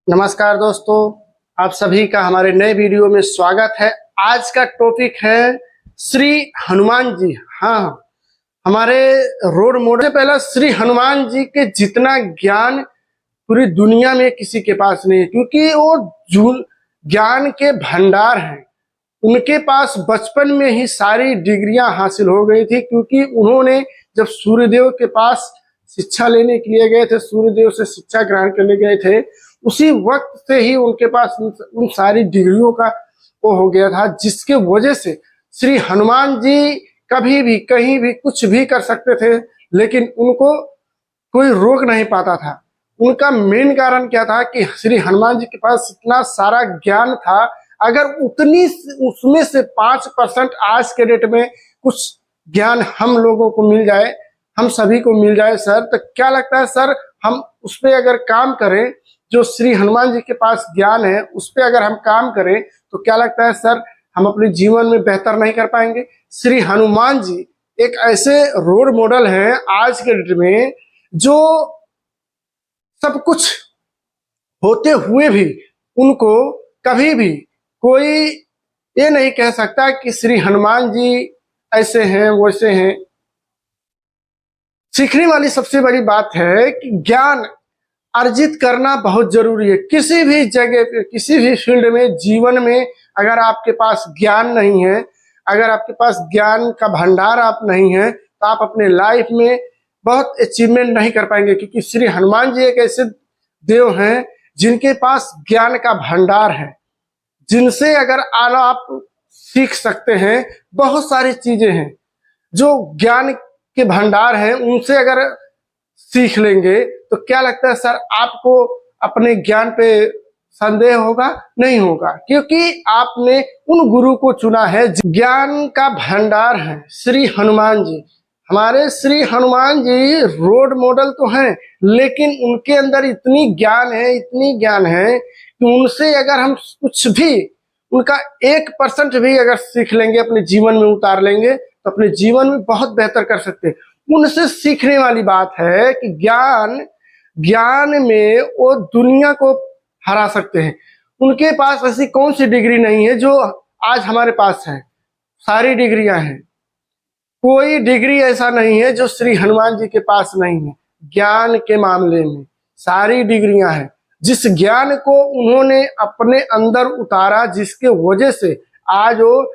नमस्कार दोस्तों, आप सभी का हमारे नए वीडियो में स्वागत है। आज का टॉपिक है श्री हनुमान जी। हाँ, हमारे रोड मॉडल से पहला श्री हनुमान जी के जितना ज्ञान पूरी दुनिया में किसी के पास नहीं है, क्योंकि वो ज्ञान के भंडार हैं। उनके पास बचपन में ही सारी डिग्रियां हासिल हो गई थी, क्योंकि उन्होंने जब सूर्यदेव के पास शिक्षा लेने के लिए गए थे, सूर्यदेव से शिक्षा ग्रहण करने गए थे, उसी वक्त से ही उनके पास उन सारी डिग्रियों का वो हो गया था, जिसके वजह से श्री हनुमान जी कभी भी कहीं भी कुछ भी कर सकते थे, लेकिन उनको कोई रोक नहीं पाता था। उनका मेन कारण क्या था कि श्री हनुमान जी के पास इतना सारा ज्ञान था। अगर उतनी उसमें से 5% आज के डेट में कुछ ज्ञान हम लोगों को मिल जाए, हम सभी को मिल जाए सर, तो क्या लगता है सर, हम उस पर अगर काम करें, जो श्री हनुमान जी के पास ज्ञान है उस पर अगर हम काम करें, तो क्या लगता है सर, हम अपने जीवन में बेहतर नहीं कर पाएंगे? श्री हनुमान जी एक ऐसे रोल मॉडल हैं आज के डेट में, जो सब कुछ होते हुए भी उनको कभी भी कोई ये नहीं कह सकता कि श्री हनुमान जी ऐसे हैं वैसे हैं। सीखने वाली सबसे बड़ी बात है कि ज्ञान अर्जित करना बहुत जरूरी है। किसी भी जगह पे, किसी भी फील्ड में, जीवन में अगर आपके पास ज्ञान नहीं है, अगर आपके पास ज्ञान का भंडार आप नहीं है, तो आप अपने लाइफ में बहुत अचीवमेंट नहीं कर पाएंगे। क्योंकि श्री हनुमान जी एक ऐसे देव हैं जिनके पास ज्ञान का भंडार है, जिनसे अगर आप सीख सकते हैं। बहुत सारी चीजें हैं जो ज्ञान के भंडार है, उनसे अगर सीख लेंगे तो क्या लगता है सर, आपको अपने ज्ञान पे संदेह होगा? नहीं होगा, क्योंकि आपने उन गुरु को चुना है। ज्ञान का भंडार है श्री हनुमान जी। हमारे श्री हनुमान जी रोड मॉडल तो हैं, लेकिन उनके अंदर इतनी ज्ञान है, इतनी ज्ञान है कि उनसे अगर हम कुछ भी, उनका 1% भी अगर सीख लेंगे, अपने जीवन में उतार लेंगे, तो अपने जीवन में बहुत बेहतर कर सकते हैं। उनसे सीखने वाली बात है कि ज्ञान में वो दुनिया को हरा सकते हैं। उनके पास ऐसी कौन सी डिग्री नहीं है जो आज हमारे पास है? सारी डिग्रियां हैं। कोई डिग्री ऐसा नहीं है जो श्री हनुमान जी के पास नहीं है। ज्ञान के मामले में सारी डिग्रियां हैं। जिस ज्ञान को उन्होंने अपने अंदर उतारा, जिसके वजह से आज वो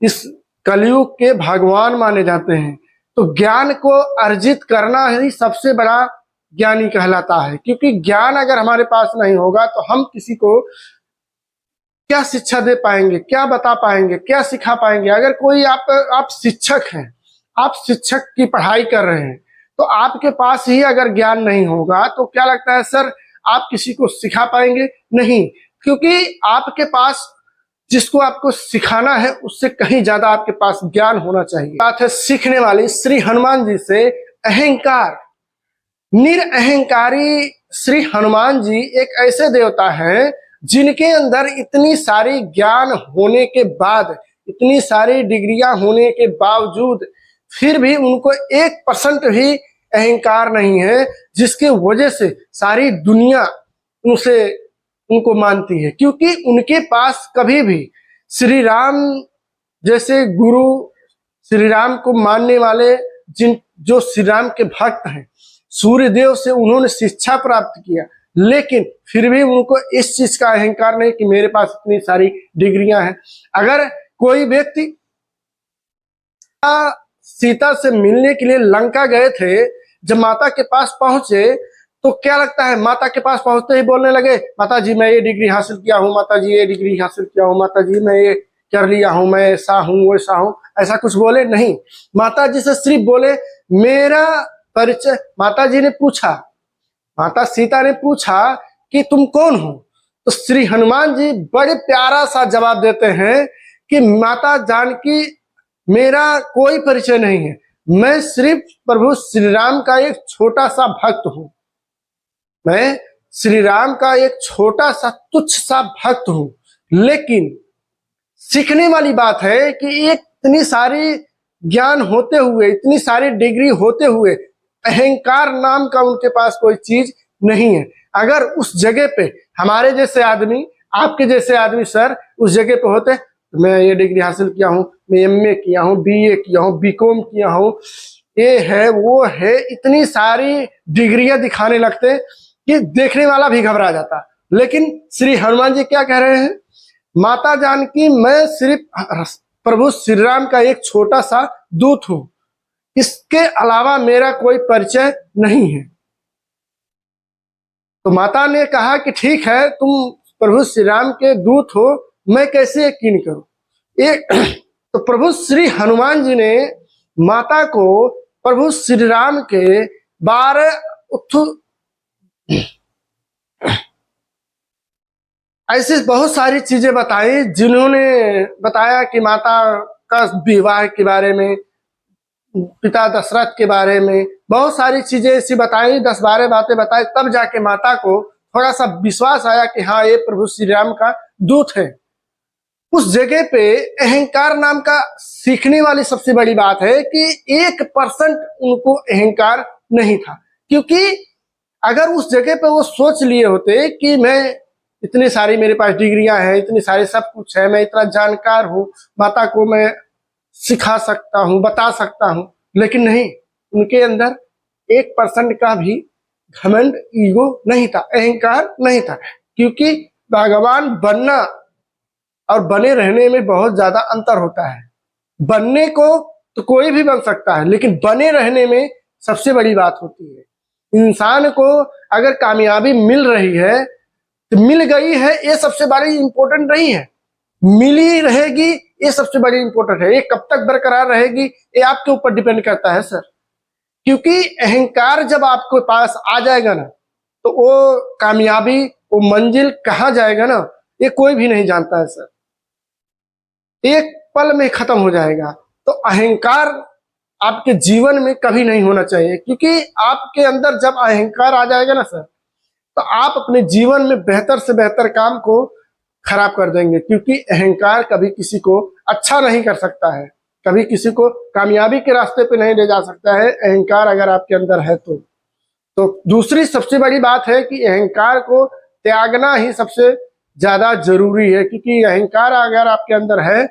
इस कलयुग के भगवान माने जाते हैं। तो ज्ञान को अर्जित करना ही सबसे बड़ा ज्ञानी कहलाता है। क्योंकि ज्ञान अगर हमारे पास नहीं होगा तो हम किसी को क्या शिक्षा दे पाएंगे, क्या बता पाएंगे, क्या सिखा पाएंगे? अगर कोई आप शिक्षक हैं, आप शिक्षक की पढ़ाई कर रहे हैं, तो आपके पास ही अगर ज्ञान नहीं होगा तो क्या लगता है सर, आप किसी को सिखा पाएंगे? नहीं, क्योंकि आपके पास जिसको आपको सिखाना है उससे कहीं ज्यादा आपके पास ज्ञान होना चाहिए। बात है सीखने वाली श्री हनुमान जी से। अहंकार, निरअहंकारी श्री हनुमान जी एक ऐसे देवता हैं जिनके अंदर इतनी सारी ज्ञान होने के बाद, इतनी सारी डिग्रियां होने के बावजूद फिर भी उनको 1% भी अहंकार नहीं है, जिसके वजह से सारी दुनिया उनको मानती है। क्योंकि उनके पास कभी भी श्री राम जैसे गुरु, श्री राम को मानने वाले, जो श्री राम के भक्त हैं, सूर्यदेव से उन्होंने शिक्षा प्राप्त किया, लेकिन फिर भी उनको इस चीज का अहंकार नहीं कि मेरे पास इतनी सारी डिग्रियां हैं। अगर कोई व्यक्ति सीता से मिलने के लिए लंका गए थे, जब माता के पास पहुंचे तो क्या लगता है, माता के पास पहुंचते ही बोलने लगे, माता जी मैं ये डिग्री हासिल किया हूँ, माता जी ये डिग्री हासिल किया हूँ, माता जी मैं ये कर लिया हूँ, मैं ऐसा हूँ वैसा हूँ? ऐसा कुछ बोले नहीं। माता जी से सिर्फ बोले मेरा परिचय। माता जी ने पूछा, माता सीता ने पूछा कि तुम कौन हो? तो श्री हनुमान जी बड़े प्यारा सा जवाब देते हैं कि माता जानकी, मेरा कोई परिचय नहीं है, मैं सिर्फ प्रभु श्री राम का एक छोटा सा भक्त हूं। मैं श्री राम का एक छोटा सा तुच्छ सा भक्त हूं। लेकिन सीखने वाली बात है कि इतनी सारी ज्ञान होते हुए, इतनी सारी डिग्री होते हुए, अहंकार नाम का उनके पास कोई चीज नहीं है। अगर उस जगह पे हमारे जैसे आदमी, आपके जैसे आदमी सर उस जगह पे होते, तो मैं ये डिग्री हासिल किया हूँ, मैं एमए किया हूँ, बीए किया हूँ, बीकॉम किया हूँ, ये है वो है, इतनी सारी डिग्रियां दिखाने लगते कि देखने वाला भी घबरा जाता। लेकिन श्री हनुमान जी क्या कह रहे हैं, माता जानकी मैं सिर्फ प्रभु श्री राम का एक छोटा सा दूत हूं, इसके अलावा मेरा कोई परिचय नहीं है। तो माता ने कहा कि ठीक है, तुम प्रभु श्री राम के दूत हो, मैं कैसे यकीन करूं। एक तो प्रभु श्री हनुमान जी ने माता को प्रभु श्री राम के 12 ऐसी बहुत सारी चीजें बताई, जिन्होंने बताया कि माता का विवाह के बारे में, पिता दशरथ के बारे में बहुत सारी चीजें ऐसी बताई, 10-12 बातें बताई, तब जाके माता को थोड़ा सा विश्वास आया कि हाँ ये प्रभु श्री राम का दूत है। उस जगह पे अहंकार नाम का सीखने वाली सबसे बड़ी बात है कि 1% उनको अहंकार नहीं था। क्योंकि अगर उस जगह पे वो सोच लिए होते कि मैं इतनी सारी, मेरे पास डिग्रियां हैं, इतनी सारी सब कुछ है, मैं इतना जानकार हूँ, माता को मैं सिखा सकता हूँ, बता सकता हूँ, लेकिन नहीं, उनके अंदर 1% का भी घमंड, ईगो नहीं था, अहंकार नहीं था। क्योंकि भगवान बनना और बने रहने में बहुत ज्यादा अंतर होता है। बनने को तो कोई भी बन सकता है, लेकिन बने रहने में सबसे बड़ी बात होती है। इंसान को अगर कामयाबी मिल रही है तो मिल गई है, ये सबसे बड़ी इंपॉर्टेंट नहीं है, मिली रहेगी ये सबसे बड़ी इंपॉर्टेंट है। ये कब तक बरकरार रहेगी ये आपके ऊपर डिपेंड करता है सर। क्योंकि अहंकार जब आपके पास आ जाएगा ना, तो वो कामयाबी, वो मंजिल कहाँ जाएगा ना, ये कोई भी नहीं जानता है सर, एक पल में खत्म हो जाएगा। तो अहंकार आपके जीवन में कभी नहीं होना चाहिए, क्योंकि आपके अंदर जब अहंकार आ जाएगा ना सर, तो आप अपने जीवन में बेहतर से बेहतर काम को खराब कर देंगे। क्योंकि अहंकार कभी किसी को अच्छा नहीं कर सकता है, कभी किसी को कामयाबी के रास्ते पे नहीं ले जा सकता है, अहंकार अगर आपके अंदर है तो दूसरी सबसे बड़ी बात है कि अहंकार को त्यागना ही सबसे ज्यादा जरूरी है। क्योंकि अहंकार अगर आपके अंदर है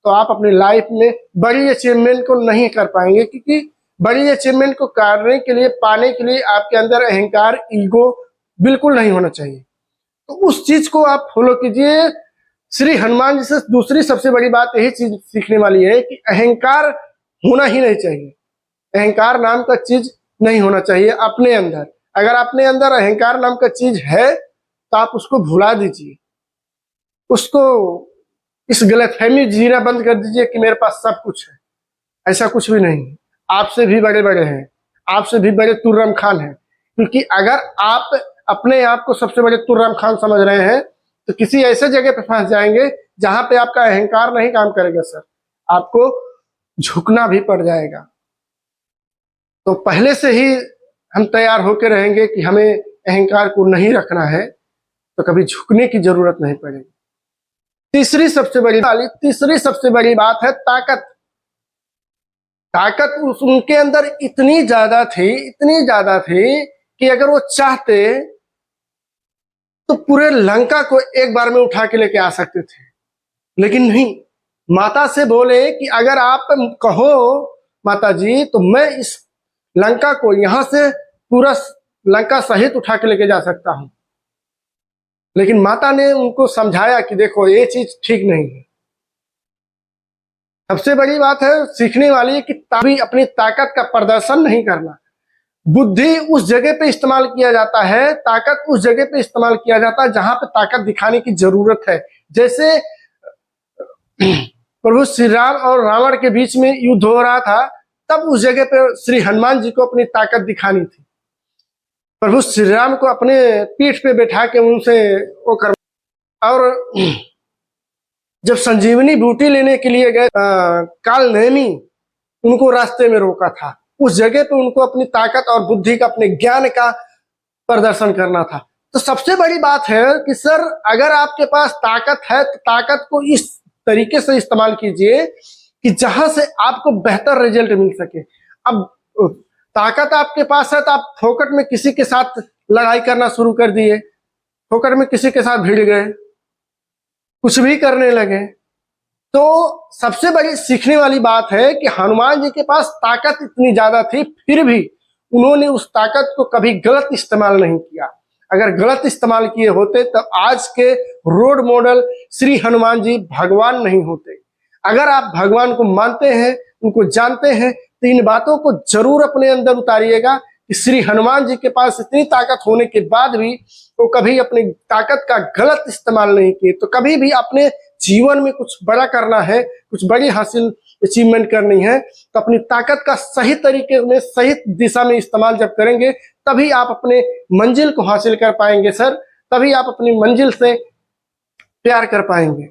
तो आप अपनी लाइफ में बड़ी अचीवमेंट को नहीं कर पाएंगे। क्योंकि बड़ी अचीवमेंट को करने के लिए, पाने के लिए आपके अंदर अहंकार, ईगो बिल्कुल नहीं होना चाहिए। तो उस चीज को आप फॉलो कीजिए। श्री हनुमान जी से दूसरी सबसे बड़ी बात यही चीज सीखने वाली है कि अहंकार होना ही नहीं चाहिए, अहंकार नाम का चीज नहीं होना चाहिए अपने अंदर। अगर अपने अंदर अहंकार नाम का चीज है तो आप उसको भुला दीजिए, उसको, इस गलतफहमी जीना बंद कर दीजिए कि मेरे पास सब कुछ है। ऐसा कुछ भी नहीं है, आपसे भी बड़े बड़े हैं, आपसे भी बड़े तुर्रम खान हैं। क्योंकि अगर आप अपने आप को सबसे बड़े तुर्रम खान समझ रहे हैं तो किसी ऐसे जगह पे फंस जाएंगे जहां पे आपका अहंकार नहीं काम करेगा सर, आपको झुकना भी पड़ जाएगा। तो पहले से ही हम तैयार होकर रहेंगे कि हमें अहंकार को नहीं रखना है, तो कभी झुकने की जरूरत नहीं पड़ेगी। तीसरी सबसे बड़ी बात है ताकत। ताकत उनके अंदर इतनी ज्यादा थी कि अगर वो चाहते तो पूरे लंका को एक बार में उठा के लेके आ सकते थे। लेकिन नहीं, माता से बोले कि अगर आप कहो माता जी तो मैं इस लंका को यहां से पूरा लंका सहित उठा के लेके जा सकता हूं। लेकिन माता ने उनको समझाया कि देखो ये चीज ठीक नहीं है। सबसे बड़ी बात है सीखने वाली कि तभी अपनी ताकत का प्रदर्शन नहीं करना। बुद्धि उस जगह पे इस्तेमाल किया जाता है, ताकत उस जगह पे इस्तेमाल किया जाता है जहां पे ताकत दिखाने की जरूरत है। जैसे प्रभु श्री राम और रावण के बीच में युद्ध हो रहा था, तब उस जगह पे श्री हनुमान जी को अपनी ताकत दिखानी थी। प्रभु श्री राम को अपने पीठ पे बैठा के उनसे वो कर, और जब संजीवनी बूटी लेने के लिए गए, काल नेमी उनको रास्ते में रोका था। उस जगह पे उनको अपनी ताकत और बुद्धि का, अपने ज्ञान का प्रदर्शन करना था। तो सबसे बड़ी बात है कि सर अगर आपके पास ताकत है तो ताकत को इस तरीके से इस्तेमाल कीजिए कि जहां से आपको बेहतर रिजल्ट मिल सके। अब ताकत आपके पास है तो आप फोकट में किसी के साथ लड़ाई करना शुरू कर दिए, ठोकर में किसी के साथ भिड़ गए, कुछ भी करने लगे। तो सबसे बड़ी सीखने वाली बात है कि हनुमान जी के पास ताकत इतनी ज्यादा थी, फिर भी उन्होंने उस ताकत को कभी गलत इस्तेमाल नहीं किया। अगर गलत इस्तेमाल किए होते तब आज के रोड मॉडल श्री हनुमान जी भगवान नहीं होते। अगर आप भगवान को मानते हैं, उनको जानते हैं, तो इन बातों को जरूर अपने अंदर उतारिएगा कि श्री हनुमान जी के पास इतनी ताकत होने के बाद भी वो कभी अपनी ताकत का गलत इस्तेमाल नहीं किए। तो कभी भी अपने जीवन में कुछ बड़ा करना है, कुछ बड़ी हासिल अचीवमेंट करनी है, तो अपनी ताकत का सही तरीके में, सही दिशा में इस्तेमाल जब करेंगे तभी आप अपने मंजिल को हासिल कर पाएंगे सर, तभी आप अपनी मंजिल से प्यार कर पाएंगे।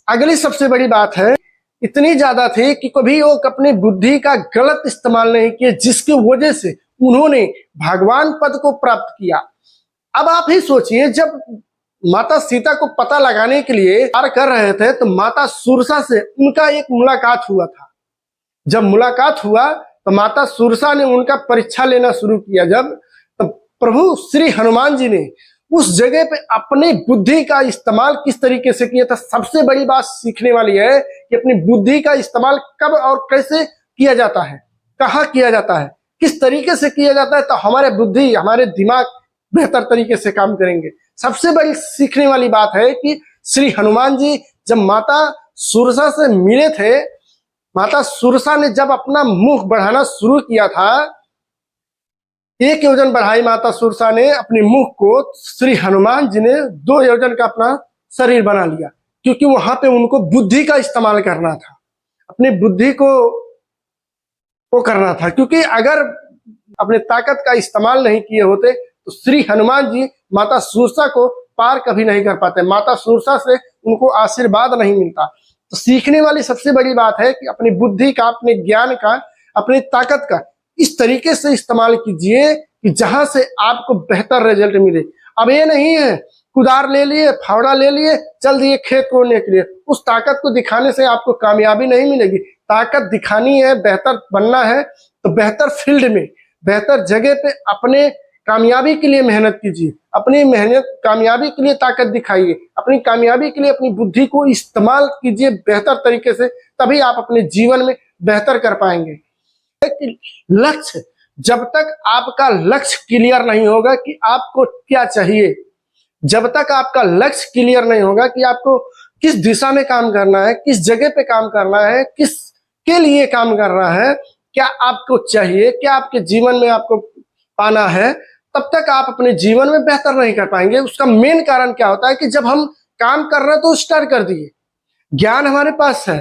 अगली सबसे बड़ी बात है, इतनी ज्यादा थी कि कभी वो अपनी बुद्धि का गलत इस्तेमाल नहीं किए, जिसकी वजह से उन्होंने भगवान पद को प्राप्त किया। अब आप ही सोचिए, जब माता सीता को पता लगाने के लिए कार्य कर रहे थे तो माता सुरसा से उनका एक मुलाकात हुआ था। जब मुलाकात हुआ तो माता सुरसा ने उनका परीक्षा लेना शुरू किया। जब तो प्रभु श्री हनुमान जी ने उस जगह पे अपनी बुद्धि का इस्तेमाल किस तरीके से किया था। सबसे बड़ी बात सीखने वाली है कि अपनी बुद्धि का इस्तेमाल कब और कैसे किया जाता है, कहाँ किया जाता है, किस तरीके से किया जाता है, तो हमारे बुद्धि, हमारे दिमाग बेहतर तरीके से काम करेंगे। सबसे बड़ी सीखने वाली बात है कि श्री हनुमान जी जब माता सुरसा से मिले थे, माता सुरसा ने जब अपना मुख बढ़ाना शुरू किया था, 1 योजन बढ़ाई माता सुरसा ने अपने मुख को, श्री हनुमान जी ने 2 योजन का अपना शरीर बना लिया, क्योंकि वहां पे उनको बुद्धि का इस्तेमाल करना था, अपनी बुद्धि को करना था। क्योंकि अगर अपने ताकत का इस्तेमाल नहीं किए होते तो श्री हनुमान जी माता सुरसा को पार कभी नहीं कर पाते, माता सुरसा से उनको आशीर्वाद नहीं मिलता। तो सीखने वाली सबसे बड़ी बात है कि अपनी बुद्धि का, अपने ज्ञान का, अपनी ताकत का इस तरीके से इस्तेमाल कीजिए कि जहां से आपको बेहतर रिजल्ट मिले। अब ये नहीं है कुदार ले लिए, फावड़ा ले लिए, चल दिए खेत कोड़ने के लिए, उस ताकत को दिखाने से आपको कामयाबी नहीं मिलेगी। ताकत दिखानी है, बेहतर बनना है तो बेहतर फील्ड में, बेहतर जगह पे अपने कामयाबी के लिए मेहनत कीजिए, अपनी मेहनत कामयाबी के लिए ताकत दिखाइए, अपनी कामयाबी के लिए अपनी बुद्धि को इस्तेमाल कीजिए बेहतर तरीके से, तभी आप अपने जीवन में बेहतर कर पाएंगे। लक्ष्य, जब तक आपका लक्ष्य क्लियर नहीं होगा कि आपको क्या चाहिए, जब तक आपका लक्ष्य क्लियर नहीं होगा कि आपको किस दिशा में काम करना है, किस जगह पे काम करना है, किस के लिए काम करना है, क्या आपको चाहिए, क्या आपके जीवन में आपको पाना है, तब तक आप अपने जीवन में बेहतर नहीं कर पाएंगे। उसका मेन कारण क्या होता है कि जब हम काम कर रहे हैं तो स्टार्ट कर दिए, ज्ञान हमारे पास है,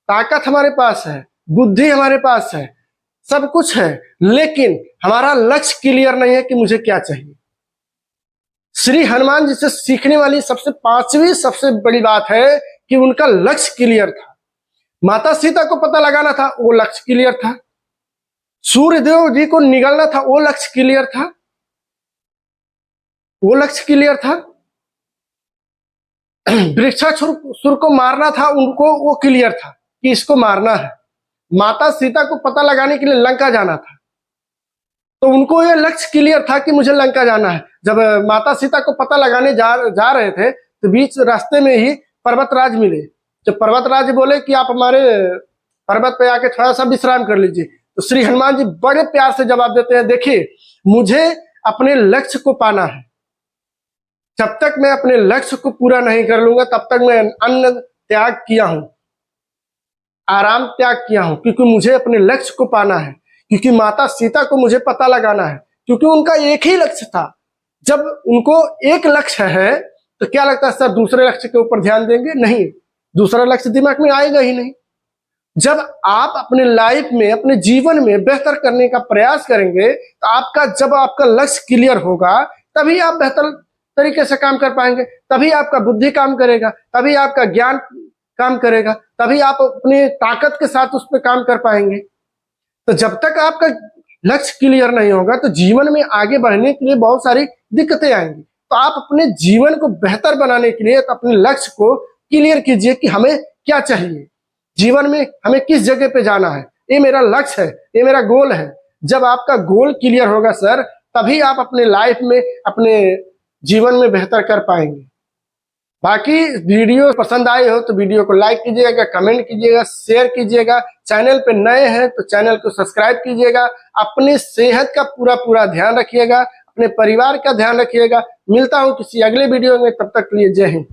ताकत हमारे पास है, बुद्धि हमारे पास है, सब कुछ है, लेकिन हमारा लक्ष्य क्लियर नहीं है कि मुझे क्या चाहिए। श्री हनुमान जी से सीखने वाली सबसे 5वीं सबसे बड़ी बात है कि उनका लक्ष्य क्लियर था। माता सीता को पता लगाना था, वो लक्ष्य क्लियर था। सूर्यदेव जी को निगलना था, वो लक्ष्य क्लियर था, वो लक्ष्य क्लियर था। वृक्षासुर को मारना था उनको, वो क्लियर था कि इसको मारना है। माता सीता को पता लगाने के लिए लंका जाना था, तो उनको ये लक्ष्य क्लियर था कि मुझे लंका जाना है। जब माता सीता को पता लगाने जा रहे थे तो बीच रास्ते में ही पर्वतराज मिले। जब पर्वतराज बोले कि आप हमारे पर्वत पे आके थोड़ा सा विश्राम कर लीजिए, तो श्री हनुमान जी बड़े प्यार से जवाब देते हैं, देखिए मुझे अपने लक्ष्य को पाना है, जब तक मैं अपने लक्ष्य को पूरा नहीं कर लूंगा तब तक मैं अन्न त्याग किया हूं, आराम त्याग किया हूं, क्योंकि मुझे अपने लक्ष्य को पाना है, क्योंकि माता सीता को मुझे पता लगाना है, क्योंकि उनका एक ही लक्ष्य था। जब उनको एक लक्ष्य है तो क्या लगता है सर दूसरे लक्ष्य के ऊपर ध्यान देंगे? नहीं, दूसरा लक्ष्य दिमाग में आएगा ही नहीं। जब आप अपने लाइफ में, अपने जीवन में बेहतर करने का प्रयास करेंगे तो जब आपका लक्ष्य क्लियर होगा तभी आप बेहतर तरीके से काम कर पाएंगे, तभी आपका बुद्धि काम करेगा, तभी आपका ज्ञान काम करेगा, तभी आप अपनी ताकत के साथ उस पर काम कर पाएंगे। तो जब तक आपका लक्ष्य क्लियर नहीं होगा तो जीवन में आगे बढ़ने के लिए बहुत सारी दिक्कतें आएंगी। तो आप अपने जीवन को बेहतर बनाने के लिए तो अपने लक्ष्य को क्लियर कीजिए कि हमें क्या चाहिए, जीवन में हमें किस जगह पे जाना है, ये मेरा लक्ष्य है, ये मेरा गोल है। जब आपका गोल क्लियर होगा सर तभी आप अपने लाइफ में, अपने जीवन में बेहतर कर पाएंगे। बाकी वीडियो पसंद आई हो तो वीडियो को लाइक कीजिएगा, कमेंट कीजिएगा, शेयर कीजिएगा। चैनल पे नए हैं तो चैनल को सब्सक्राइब कीजिएगा। अपनी सेहत का पूरा ध्यान रखिएगा, अपने परिवार का ध्यान रखिएगा। मिलता हूं किसी अगले वीडियो में, तब तक के लिए जय हिंद।